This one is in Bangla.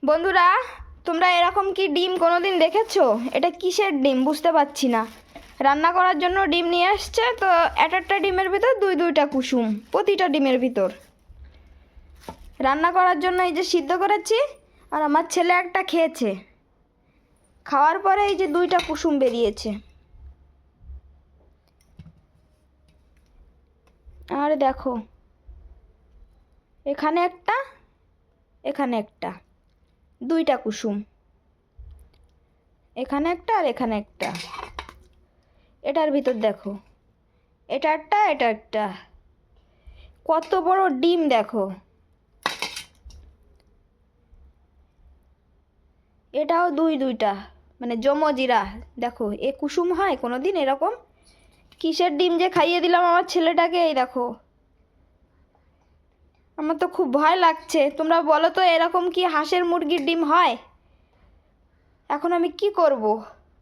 বন্ধুরা, তোমরা এরকম কি ডিম কোনোদিন দেখেছো? এটা কিসের ডিম বুঝতে পারছি না। রান্না করার জন্য ডিম নিয়ে আসছে, তো একটা ডিমের ভিতর দুইটা কুসুম, প্রতিটা ডিমের ভিতর। রান্না করার জন্য এই যে সিদ্ধ করেছি, আর আমার ছেলে একটা খেয়েছে। খাওয়ার পরে এই যে দুইটা কুসুম বেরিয়েছে। আর দেখো, এখানে একটা, এখানে একটা, দুইটা কুসুম, এখানে একটা আর এখানে একটা। এটার ভিতর দেখো, এটা একটা, এটা একটা। কত বড় ডিম দেখো। এটাও দুইটা, মানে জমজিরা। দেখো, এ কুসুম হয় কোনোদিন এরকম? কিসের ডিম যে খাইয়ে দিলাম আমার ছেলেটাকে। এই দেখো, আমার তো খুব ভয় লাগছে। তোমরা বলো তো, এরকম কি হাঁসের মুরগির ডিম হয়? এখন আমি কি করব?